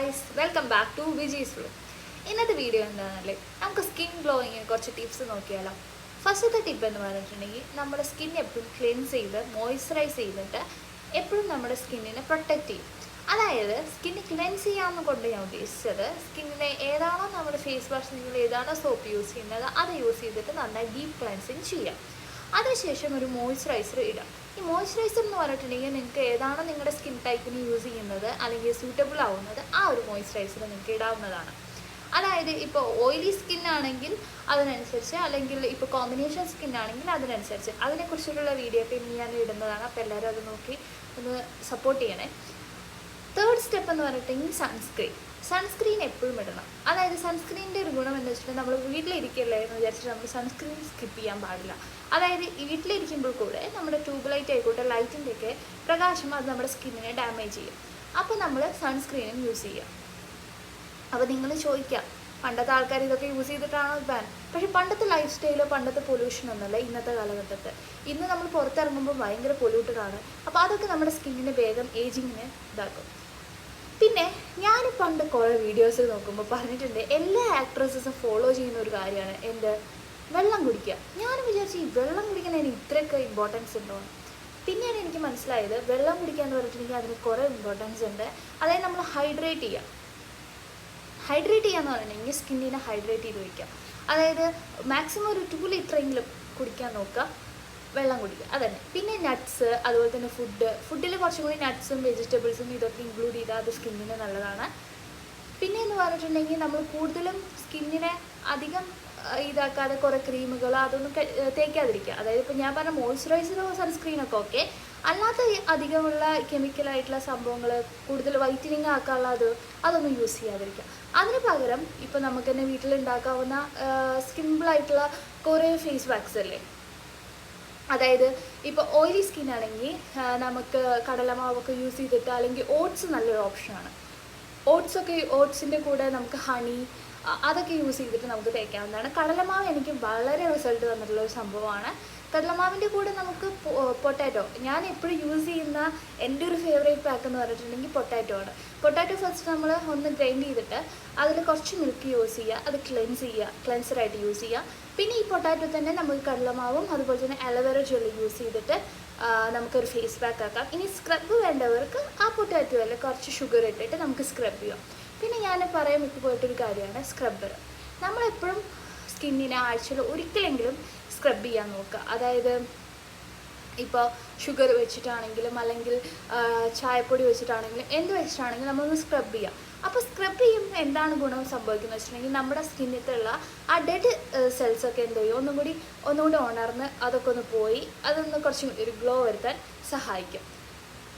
guys, welcome back to Viji's Vlog. ഇന്നത്തെ video എന്താണെന്നല്ലേ, നമുക്ക് സ്കിൻ ഗ്ലോയിങ്ങിന് കുറച്ച് ടിപ്സ് നോക്കിയാലോ. ഫസ്റ്റത്തെ ടിപ്പ് എന്ന് പറഞ്ഞിട്ടുണ്ടെങ്കിൽ നമ്മുടെ സ്കിൻ എപ്പോഴും ക്ലെൻസ് ചെയ്ത് മോയ്സ്ചറൈസ് ചെയ്തിട്ട് എപ്പോഴും നമ്മുടെ സ്കിന്നിനെ പ്രൊട്ടക്റ്റ് ചെയ്യും. അതായത് സ്കിന്ന് ക്ലെൻസ് ചെയ്യാമെന്ന് കൊണ്ട് ഞാൻ ഉദ്ദേശിച്ചത്, സ്കിന്നിനെ ഏതാണോ നമ്മുടെ ഫേസ് വാഷ്, നിങ്ങൾ ഏതാണോ സോപ്പ് യൂസ് ചെയ്യുന്നത് അത് യൂസ് ചെയ്തിട്ട് നന്നായി ഡീപ്പ് ക്ലെൻസിങ് ചെയ്യാം. അതിനുശേഷം ഒരു മോയ്സ്ചറൈസർ ഇടാം. ഈ മോയ്സ്ചറൈസർ എന്ന് പറഞ്ഞിട്ടുണ്ടെങ്കിൽ നിങ്ങൾക്ക് ഏതാണോ നിങ്ങളുടെ സ്കിൻ ടൈപ്പിന് യൂസ് ചെയ്യുന്നത് അല്ലെങ്കിൽ സൂട്ടബിൾ ആവുന്നത് ആ ഒരു മോയ്സ്ചറൈസർ നിങ്ങൾക്ക് ഇടാവുന്നതാണ്. അതായത് ഇപ്പോൾ ഓയിലി സ്കിൻ ആണെങ്കിൽ അതിനനുസരിച്ച്, അല്ലെങ്കിൽ ഇപ്പോൾ കോമ്പിനേഷൻ സ്കിൻ ആണെങ്കിൽ അതിനനുസരിച്ച്. അതിനെക്കുറിച്ചിട്ടുള്ള വീഡിയോ ഒക്കെ ഇനി ഞാൻ ഇടുന്നതാണ്. അപ്പോൾ എല്ലാവരും അത് നോക്കി ഒന്ന് സപ്പോർട്ട് ചെയ്യണേ. തേർഡ് സ്റ്റെപ്പ് എന്ന് പറഞ്ഞിട്ടുണ്ടെങ്കിൽ സൺസ്ക്രീൻ എപ്പോഴും ഇടണം. അതായത് സൺസ്ക്രീനിൻ്റെ ഒരു ഗുണം എന്ന് വെച്ചിട്ടുണ്ടെങ്കിൽ നമ്മൾ വീട്ടിലിരിക്കല്ലേ എന്ന് വിചാരിച്ചിട്ട് നമ്മൾ സൺസ്ക്രീൻ സ്കിപ്പ് ചെയ്യാൻ പാടില്ല. അതായത് വീട്ടിലിരിക്കുമ്പോൾ കൂടെ നമ്മുടെ ട്യൂബ് ലൈറ്റ് ആയിക്കോട്ടെ, ലൈറ്റിൻ്റെയൊക്കെ പ്രകാശം അത് നമ്മുടെ സ്കിന്നിനെ ഡാമേജ് ചെയ്യും. അപ്പോൾ നമ്മൾ സൺസ്ക്രീനും യൂസ് ചെയ്യുക. അപ്പോൾ നിങ്ങൾ ചോദിക്കാം, പണ്ടത്തെ ആൾക്കാർ ഇതൊക്കെ യൂസ് ചെയ്തിട്ടാണോ ബാൻ? പക്ഷേ പണ്ടത്തെ ലൈഫ് സ്റ്റൈലോ പണ്ടത്തെ പൊല്യൂഷൻ ഒന്നുമല്ല ഇന്നത്തെ കാലഘട്ടത്തിൽ. ഇന്ന് നമ്മൾ പുറത്തിറങ്ങുമ്പോൾ ഭയങ്കര പൊല്യൂട്ടഡാണ്. അപ്പോൾ അതൊക്കെ നമ്മുടെ സ്കിന്നിനെ വേഗം ഏജിങ്ങിനെ ഇതാക്കും. പിന്നെ ഞാൻ പണ്ട് കുറേ വീഡിയോസ് നോക്കുമ്പോൾ പറഞ്ഞിട്ടുണ്ട്, എല്ലാ ആക്ട്രസസും ഫോളോ ചെയ്യുന്ന ഒരു കാര്യമാണ് എന്ത്, വെള്ളം കുടിക്കുക. ഞാൻ വിചാരിച്ചു ഈ വെള്ളം കുടിക്കുന്നതിന് ഇത്രയൊക്കെ ഇമ്പോർട്ടൻസ് ഉണ്ടോ. പിന്നെയാണ് എനിക്ക് മനസ്സിലായത്, വെള്ളം കുടിക്കുക എന്ന് പറഞ്ഞിട്ടുണ്ടെങ്കിൽ അതിന് കുറേ ഇമ്പോർട്ടൻസ് ഉണ്ട്. അതായത് നമ്മൾ ഹൈഡ്രേറ്റ് ചെയ്യാന്ന് പറഞ്ഞിട്ടുണ്ടെങ്കിൽ സ്കിന്നിനെ ഹൈഡ്രേറ്റ് ചെയ്ത് വയ്ക്കുക. അതായത് മാക്സിമം ഒരു 2 ലിറ്ററെങ്കിലും കുടിക്കാൻ നോക്കുക, വെള്ളം കുടിക്കുക. അതന്നെ. പിന്നെ നട്ട്സ്, അതുപോലെ തന്നെ ഫുഡിൽ കുറച്ചും കൂടി നട്ട്സും വെജിറ്റബിൾസും ഇതൊക്കെ ഇൻക്ലൂഡ് ചെയ്താൽ അത് സ്കിന്നിന് നല്ലതാണ്. പിന്നെ എന്ന് പറഞ്ഞിട്ടുണ്ടെങ്കിൽ നമ്മൾ കൂടുതലും സ്കിന്നിനെ അധികം ഇതാക്കാതെ കുറേ ക്രീമുകൾ അതൊന്നും തേക്കാതിരിക്കുക. അതായത് ഇപ്പോൾ ഞാൻ പറഞ്ഞ മോയ്സ്ചറൈസറോ സൺസ്ക്രീനൊക്കെ ഓക്കെ, അല്ലാത്ത അധികമുള്ള കെമിക്കലായിട്ടുള്ള സംഭവങ്ങൾ, കൂടുതൽ വൈറ്റനിങ് ആക്കാനുള്ള അതൊന്നും യൂസ് ചെയ്യാതിരിക്കുക. അതിന് പകരം ഇപ്പോൾ നമുക്ക് തന്നെ വീട്ടിലുണ്ടാക്കാവുന്ന സിമ്പിളായിട്ടുള്ള കുറേ ഫേസ് വാക്സ് അല്ലേ. അതായത് ഇപ്പോൾ ഓയിലി സ്കിൻ ആണെങ്കിൽ നമുക്ക് കടലമാവൊക്കെ യൂസ് ചെയ്തിട്ട്, അല്ലെങ്കിൽ ഓട്സ് നല്ലൊരു ഓപ്ഷനാണ്. ഓട്സിൻ്റെ കൂടെ നമുക്ക് ഹണി അതൊക്കെ യൂസ് ചെയ്തിട്ട് നമുക്ക് തേക്കാവുന്നതാണ്. കടലമാവ് എനിക്ക് വളരെ റിസൾട്ട് തന്നിട്ടുള്ള ഒരു സംഭവമാണ്. കടലമാവിൻ്റെ കൂടെ നമുക്ക് പൊട്ടാറ്റോ, ഞാൻ എപ്പോഴും യൂസ് ചെയ്യുന്ന എൻ്റെ ഒരു ഫേവറേറ്റ് പാക്ക് എന്ന് പറഞ്ഞിട്ടുണ്ടെങ്കിൽ പൊട്ടാറ്റോ ആണ്. പൊട്ടാറ്റോ ഫസ്റ്റ് നമ്മൾ ഒന്ന് ഗ്രൈൻഡ് ചെയ്തിട്ട് അതിൽ കുറച്ച് മിൽക്ക് യൂസ് ചെയ്യുക, അത് ക്ലെൻസറായിട്ട് യൂസ് ചെയ്യുക. പിന്നെ ഈ പൊട്ടാറ്റോ തന്നെ നമുക്ക് കടലമാവും അതുപോലെ തന്നെ അലോവേറ ജെല്ലി യൂസ് ചെയ്തിട്ട് നമുക്കൊരു ഫേസ് പാക്ക് ആക്കാം. ഇനി സ്ക്രബ് വേണ്ടവർക്ക് ആ പൊട്ടാറ്റോ അല്ല കുറച്ച് ഷുഗർ ഇട്ടിട്ട് നമുക്ക് സ്ക്രബ് ചെയ്യാം. പിന്നെ ഞാൻ പറയാൻ വിട്ടുപോയിട്ടൊരു കാര്യമാണ് സ്ക്രബ്ബർ. നമ്മളെപ്പോഴും സ്കിന്നിനെ ആഴ്ചയിൽ ഒരിക്കലെങ്കിലും സ്ക്രബ് ചെയ്യാൻ നോക്കുക. അതായത് ഇപ്പോൾ ഷുഗർ വെച്ചിട്ടാണെങ്കിലും അല്ലെങ്കിൽ ചായപ്പൊടി വെച്ചിട്ടാണെങ്കിലും എന്ത് വെച്ചിട്ടാണെങ്കിലും നമ്മളൊന്ന് സ്ക്രബ് ചെയ്യാം. അപ്പോൾ സ്ക്രബ് ചെയ്യുമ്പോൾ എന്താണ് ഗുണം സംഭവിക്കുന്നത് വെച്ചിട്ടുണ്ടെങ്കിൽ നമ്മുടെ സ്കിന്നിലുള്ള ആ ഡെഡ് സെൽസൊക്കെ എന്ത് ചെയ്യും, ഒന്നുകൂടി ഉണർന്ന് അതൊക്കെ ഒന്ന് പോയി അതൊന്ന് കുറച്ചും ഒരു ഗ്ലോ വരുത്താൻ സഹായിക്കും.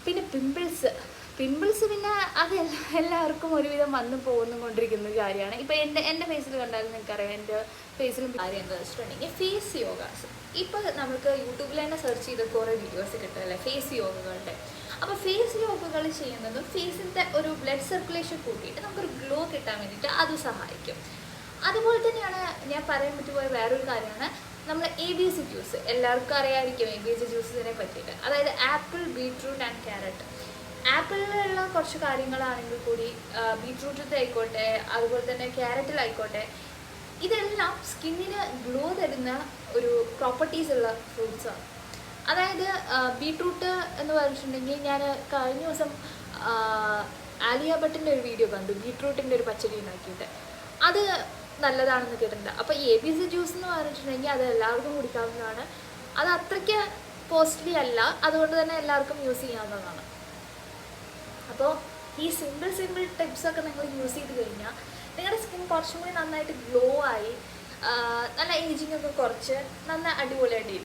പിന്നെ പിമ്പിൾസ് പിന്നെ അത് എല്ലാവർക്കും ഒരുവിധം വന്നു കൊണ്ടിരിക്കുന്ന ഒരു കാര്യമാണ്. ഇപ്പോൾ എൻ്റെ ഫേസിൽ കണ്ടാലും നിങ്ങൾക്കറിയാം, എൻ്റെ ഫേസിലും കാര്യം എന്താ വെച്ചിട്ടുണ്ടെങ്കിൽ ഫേസ് യോഗാസ്. ഇപ്പോൾ നമുക്ക് യൂട്യൂബിൽ തന്നെ സെർച്ച് ചെയ്ത് കുറേ വീഡിയോസ് കിട്ടുമല്ലേ ഫേസ് യോഗകളുടെ. അപ്പോൾ ഫേസ് യോഗകൾ ചെയ്യുന്നതും ഫേസിൻ്റെ ഒരു ബ്ലഡ് സർക്കുലേഷൻ കൂട്ടിയിട്ട് നമുക്കൊരു ഗ്ലോ കിട്ടാൻ വേണ്ടിയിട്ട് അത് സഹായിക്കും. അതുപോലെ തന്നെയാണ് ഞാൻ പറയാൻ പറ്റുപോയ വേറൊരു കാര്യമാണ് നമ്മൾ ABC ജ്യൂസ്. എല്ലാവർക്കും അറിയാമായിരിക്കും ABC ജ്യൂസിനെ പറ്റിയിട്ട്. അതായത് ആപ്പിൾ, ബീട്രൂട്ട് ആൻഡ് ക്യാരറ്റ്. ആപ്പിളിലുള്ള കുറച്ച് കാര്യങ്ങളാണെങ്കിൽ കൂടി ബീട്രൂട്ടിൽ ആയിക്കോട്ടെ, അതുപോലെ തന്നെ ക്യാരറ്റിലായിക്കോട്ടെ, ഇതെല്ലാം സ്കിന്നിന് ഗ്ലോ തരുന്ന ഒരു പ്രോപ്പർട്ടീസ് ഉള്ള ഫ്രൂട്ട്സാണ്. അതായത് ബീട്രൂട്ട് എന്ന് പറഞ്ഞിട്ടുണ്ടെങ്കിൽ ഞാൻ കഴിഞ്ഞ ദിവസം ആലിയ ഭട്ടിൻ്റെ ഒരു വീഡിയോ കണ്ടു, ബീട്രൂട്ടിൻ്റെ ഒരു പച്ചടി ഉണ്ടാക്കിയിട്ട്. അത് നല്ലതാണെന്ന് കേട്ടിട്ടുണ്ട്. അപ്പോൾ ഈ ABC ജ്യൂസ് എന്ന് പറഞ്ഞിട്ടുണ്ടെങ്കിൽ അത് എല്ലാവർക്കും കുടിക്കാവുന്നതാണ്. അത് അത്രയ്ക്ക് കോസ്റ്റ്ലി അല്ല, അതുകൊണ്ട് തന്നെ എല്ലാവർക്കും യൂസ് ചെയ്യാവുന്നതാണ്. അപ്പോൾ ഈ സിമ്പിൾ ടിപ്സൊക്കെ നിങ്ങൾ യൂസ് ചെയ്ത് കഴിഞ്ഞാൽ നിങ്ങളുടെ സ്കിൻ കുറച്ചും കൂടി നന്നായിട്ട് ഗ്ലോ ആയി നല്ല ഏജിങ് ഒക്കെ കുറച്ച് നല്ല അടിപൊളിയായിട്ട്